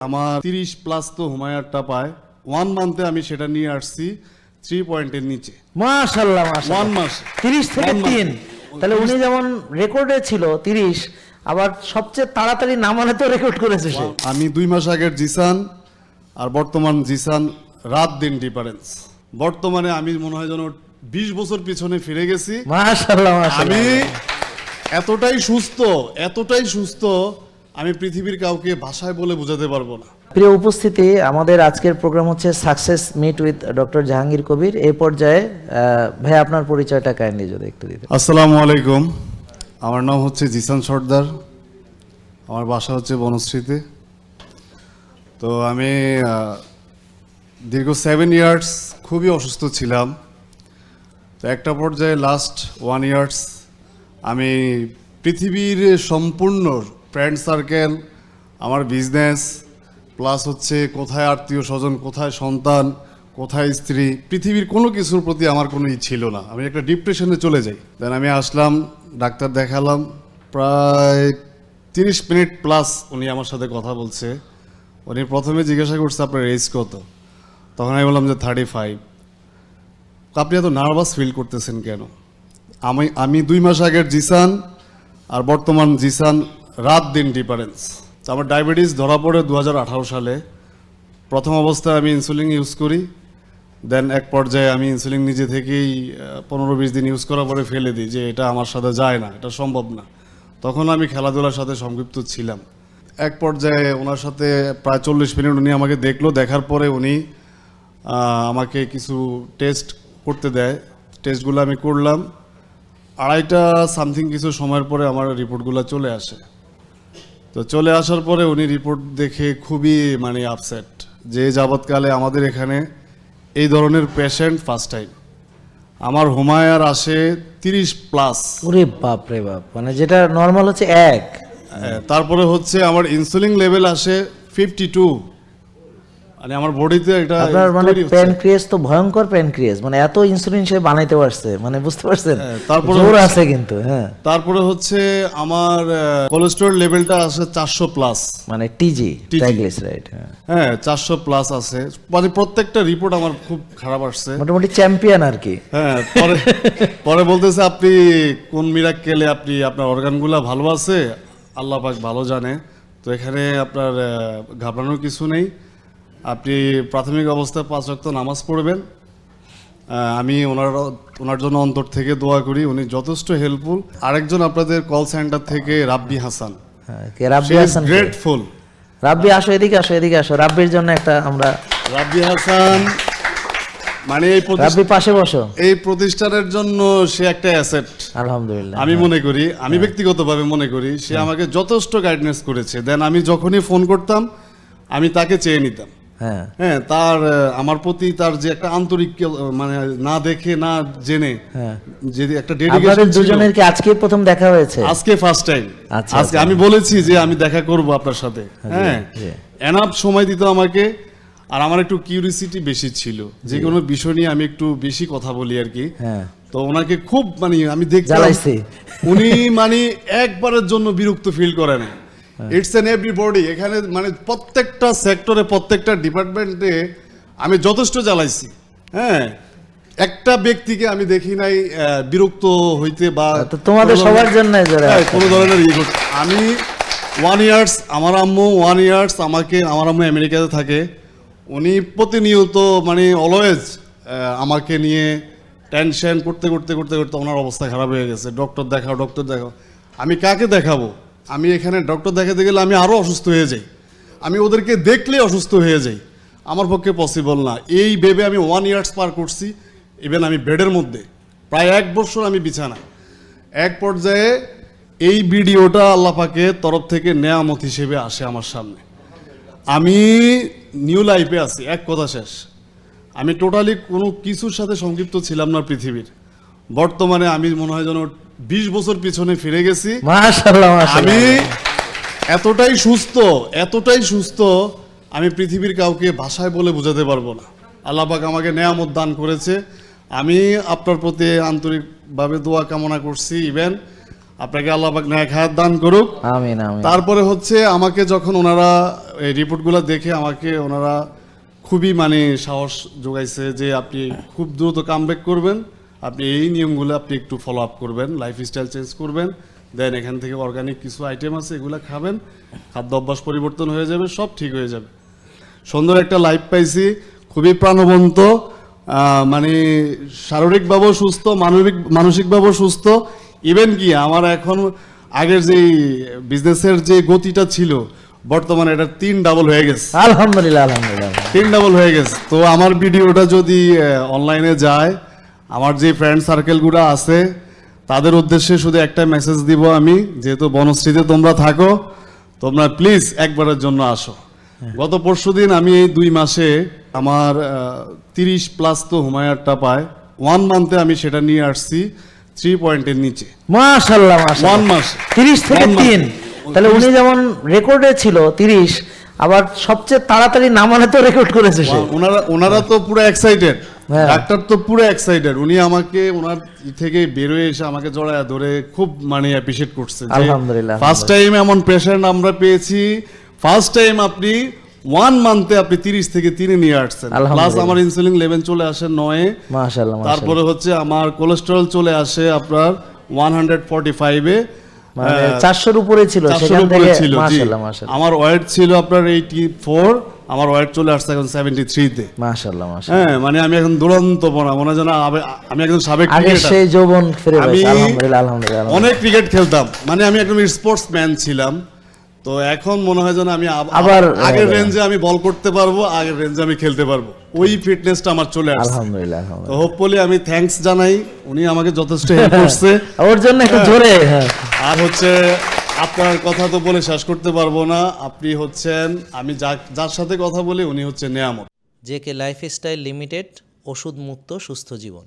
আমার 30 প্লাস তো হুমায়ুনটা পায় 1 মান্থে আমি সেটা নিয়ে আসছি 3 পয়েন্টের নিচে। মাশাআল্লাহ 1 মাস 30 থেকে 3। তাহলে উনি যেমন রেকর্ডে ছিল 30, আবার সবচেয়ে তাড়াতাড়ি নামানে তো রেকর্ড করেছে সে। আমি 2 মাস আগের জিসান আর বর্তমান জিসান রাত দিন ডিফারেন্স। বর্তমানে আমি মনে হয় যেন 20 বছর পিছনে ফিরে গেছি। মাশাআল্লাহ আমি এতটাই সুস্থ আমি পৃথিবীর কাউকে ভাষায় বলে বোঝাতে পারবো না। প্রিয় উপস্থিতি, আমাদের আজকের প্রোগ্রাম হচ্ছে success meet with doctor Jahangir Kabir. এই পর্যায়ে ভাই আপনার পরিচয়টা কাইন্ডলি যদি একটু দিতেন। আসসালামু আলাইকুম, আমার নাম হচ্ছে জিসান সর্দার, আমার বাসা হচ্ছে বনশ্রীতে। তো আমি দীর্ঘ 7 ইয়ার্স খুবই অসুস্থ ছিলাম। তো একটা পর্যায়ে লাস্ট 1 ইয়ার্স আমি পৃথিবীর সম্পূর্ণ ফ্রেন্ড সার্কেল, আমার বিজনেস প্লাস হচ্ছে কোথায় আত্মীয় স্বজন, কোথায় সন্তান, কোথায় স্ত্রী, পৃথিবীর কোনো কিছুর প্রতি আমার কোনো ছিল না। আমি একটা ডিপ্রেশনে চলে যাই। দেন আমি আসলাম, ডাক্তার দেখালাম, প্রায় 30 মিনিট প্লাস উনি আমার সাথে কথা বলছে। উনি প্রথমে জিজ্ঞাসা করছে আপনার এজ কত, তখন আমি বললাম যে 35। আপনি এত নার্ভাস ফিল করতেছেন কেন? আমি 2 মাস আগের জিসান আর বর্তমান জিসান রাত দিন ডিফারেন্স। তো আমার ডায়াবেটিস ধরা পড়ে 2018 সালে। প্রথম অবস্থায় আমি ইনসুলিন ইউজ করি, দেন এক পর্যায়ে আমি ইনসুলিন নিজে থেকেই 15-20 দিন ইউজ করার পরে ফেলে দিই যে এটা আমার সাথে যায় না, এটা সম্ভব না। তখন আমি খেলাধুলার সাথে সম্পৃক্ত ছিলাম। এক পর্যায়ে ওনার সাথে প্রায় 40 মিনিট উনি আমাকে দেখলো, দেখার পরে উনি আমাকে কিছু টেস্ট করতে দেয়। টেস্টগুলো আমি করলাম। 2:30 সামথিং কিছু সময়ের পরে আমার রিপোর্টগুলো চলে আসে। তো চলে আসার পরে উনি রিপোর্ট দেখে খুবই আপসেট, যে যাবৎকালে আমাদের এখানে এই ধরনের পেশেন্ট ফার্স্ট টাইম। আমার হুমায়ুন আসে 30 প্লাস। ওরে বাপ রে বাপ, মানে যেটা নরমাল হচ্ছে 1। তারপরে হচ্ছে আমার ইনসুলিন লেভেল আসে 52। মানে আমার বডিতে একটা আপনার মানে প্যানক্রিয়াস তো ভয়ঙ্কর প্যানক্রিয়াস, মানে এত ইনসুলিন সে বানাইতে পারছে, মানে বুঝতে পারছেন। তারপরে জোর আছে কিন্তু। হ্যাঁ, তারপরে হচ্ছে আমার কোলেস্টেরল লেভেলটা আসে 400 প্লাস, মানে টিজি ট্রাইগ্লিসারাইড। হ্যাঁ 400 প্লাস আছে। মানে প্রত্যেকটা রিপোর্ট আমার খুব খারাপ আসছে, মোটামুটি চ্যাম্পিয়ন আর কি। হ্যাঁ। পরে বলতেছে আপনি কোন মিরাক্কেলে আপনি আপনার অর্গানগুলো ভালো আছে, আল্লাহ পাক ভালো জানে। তো এখানে আপনার ঘাবড়ানোর কিছু নেই। আপনি প্রাথমিক অবস্থায় 5 ওয়াক্ত নামাজ পড়বেন। আমি ওনার জন্য অন্তর থেকে দোয়া করি, উনি যথেষ্ট হেল্পফুল। আরেকজন আপনাদের কল সেন্টার থেকে রাব্বি হাসান, রাব্বি হাসান গ্রেটফুল। রাব্বি আসো, এদিকে আসো। রাব্বির জন্য একটা আমরা রাব্বি হাসান মানে রাব্বি পাশে বসো। এই প্রতিষ্ঠানের জন্য সে একটা অ্যাসেট আলহামদুলিল্লাহ। আমি মনে করি, আমি ব্যক্তিগতভাবে মনে করি সে আমাকে যথেষ্ট গাইডনেস করেছে। দেন আমি যখনই ফোন করতাম আমি তাকে চেয়ে নিতাম। হ্যাঁ, তার আমার প্রতি তার যে একটা আন্তরিক, মানে না দেখে না জেনে যে একটা ডেডিকেশন। আপনাদের দুজনের কি আজকে প্রথম দেখা হয়েছে? আজকে ফার্স্ট টাইম। আচ্ছা, আজকে আমি বলেছি যে আমি দেখা করব আপনার সাথে। হ্যাঁ, এনাফ সময় দিত আমাকে। আর আমার একটু কিউরিসিটি বেশি ছিল, যে কোনো বিষয় নিয়ে আমি একটু বেশি কথা বলি আর কি। তো ওনাকে খুব আমি দেখতাম উনি একবারের জন্য বিরক্ত ফিল করে না। It's an everybody. এখানে প্রত্যেকটা সেক্টরে, প্রত্যেকটা ডিপার্টমেন্টে আমি যথেষ্ট জ্বালাইছি। হ্যাঁ, একটা ব্যক্তিকে আমি দেখি নাই বিরক্ত হইতে বা তোমাদের সবার জন্য কোনো ধরনের আমি 1 ইয়ার্স, আমার আম্মু 1 ইয়ার্স আমার আম্মু আমেরিকাতে থাকে। উনি প্রতিনিয়ত অলওয়েজ আমাকে নিয়ে টেনশন করতে ওনার অবস্থা খারাপ হয়ে গেছে। ডক্টর দেখাও। আমি কাকে দেখাবো? আমি এখানে ডক্টর দেখাতে গেলে আমি আরও অসুস্থ হয়ে যাই। আমি ওদেরকে দেখলে অসুস্থ হয়ে যাই, আমার পক্ষে পসিবল না। এই ভেবে আমি 1 ইয়ার্স পার করছি। ইভেন আমি বেডের মধ্যে প্রায় 1 বছর আমি বিছানা। এক পর্যায়ে এই ভিডিওটা আল্লাহ পাকের তরফ থেকে নেয়ামত হিসেবে আসে আমার সামনে। আমি নিউ লাইফে আছি, এক কথা শেষ। আমি টোটালি কোনো কিছুর সাথে সংযুক্ত ছিলাম না পৃথিবীর। বর্তমানে আমি মনে হয় যেন 20 বছর পিছনে ফিরে গেছি। মাশাআল্লাহ। আমি এতটাই সুস্থ আমি পৃথিবীর কাউকে ভাষায় বলে বোঝাতে পারবো না। আল্লাহ পাক আমাকে নেয়ামত দান করেছে। আমি আপনার প্রতি আন্তরিকভাবে দোয়া কামনা করছি। ইভেন আপনাকে আল্লাহ পাক নেক হায়াত দান করুক। আমিন আমিন। তারপরে হচ্ছে আমাকে যখন ওনারা এই রিপোর্টগুলো দেখে আমাকে ওনারা খুবই মানে সাহস যোগাইছে যে আপনি খুব দ্রুত কামব্যাক করবেন, আপনি এই নিয়মগুলো আপনি একটু ফলো আপ করবেন, লাইফস্টাইল চেঞ্জ করবেন, দেন এখান থেকে অর্গানিক কিছু আইটেম আছে এগুলো খাবেন, খাদ্য অভ্যাস পরিবর্তন হয়ে যাবে, সব ঠিক হয়ে যাবে। সুন্দর একটা লাইফ পাইছি, খুবই প্রাণবন্ত, মানে শারীরিকভাবেও সুস্থ, মানসিকভাবেও সুস্থ। ইভেন কি আমার এখন আগের যে বিজনেসের যে গতিটা ছিল বর্তমানে এটা 3 ডাবল হয়ে গেছে, আলহামদুলিল্লাহ আলহামদুলিল্লাহ। 3 ডাবল হয়ে গেছে। তো আমার ভিডিওটা যদি অনলাইনে যায়, আমার যে ফ্রেন্ড সার্কেলগুলো আছে তাদের উদ্দেশ্যে শুধু একটা মেসেজ দিব আমি, যেহেতু বনশ্রীতে তোমরা থাকো, তোমরা প্লিজ একবারের জন্য আসো। গত পরশুদিন আমি এই 2 মাসে আমার 30+ তো হুমায়ারটা পায়, 1 মান্থে আমি সেটা নিয়ে আসছি 3 পয়েন্টের নিচে। মাশাআল্লাহ মাশাআল্লাহ। 1 মাস 30 থেকে 1 মাস। 3, তাহলে উনি যেমন রেকর্ডে ছিল 30, আবার সবচেয়ে তাড়াতাড়ি নামানে তো রেকর্ড করেছে সে। ওনারা তো পুরো এক্সাইটেড, হ্যাঁ। ডাক্তার তো পুরো এক্সাইটেড। উনি আমাকে ওনার থেকে বেরোয় এসে আমাকে জড়ায় ধরে খুব মানে অ্যাপ্রিশিয়েট করছে। আলহামদুলিল্লাহ, ফার্স্ট টাইম এমন পেশেন্ট আমরা পেয়েছি, ফার্স্ট টাইম আপনি 1 মান্থে আপনি 30 থেকে 3 নিয়ে আসছেন। প্লাস আলহামদুলিল্লাহ। আমার ইনসুলিন লেভেল চলে আসে 9-এ, মাশাআল্লাহ মাশাআল্লাহ। তারপরে হচ্ছে আমার কোলেস্টেরল চলে আসে আপনার 145-এ, মানে 400-র উপরে ছিল, 400-র সেখান উপরে থেকে ছিল, জি। মাশাআল্লাহ মাশাআল্লাহ আমার ওয়েট ছিল আপনার 84, আমার ওয়েট চলে আসছে এখন 73-তে। মাশাআল্লাহ মাশাআল্লাহ। হ্যাঁ, মানে আমি এখন দুরন্ত পড়া মনে হয় যেন আমি একজন সাবেক আগে ক্রিকেটার। সেই যৌবন ফিরে আমি পেয়েছে, আলহামদুলিল্লাহ আলহামদুলিল্লাহ। অনেক ক্রিকেট খেলতাম, মানে আমি একজন স্পোর্টসম্যান ছিলাম। তো এখন মনে হয় যেন আমি আবার আগের রেঞ্জে আমি বল করতে পারবো, আগের রেঞ্জে আমি খেলতে পারবো, ওই ফিটনেসটা আমার চলে আসছে। আলহামদুলিল্লাহ তো আলহামদুলিল্লাহ। হোপফুলি আমি থ্যাঙ্কস জানাই, উনি আমাকে যথেষ্ট হেল্প করছে। ওর জন্য একটু জোরে, হ্যাঁ। আর হচ্ছে আপনার কথা তো বলে শেষ করতে পারবো না, আপনি হচ্ছেন, আমি যার সাথে কথা বলি উনি হচ্ছে নেয়ামত। জেকে লাইফস্টাইল লিমিটেড, ওষুধ মুক্ত সুস্থ জীবন।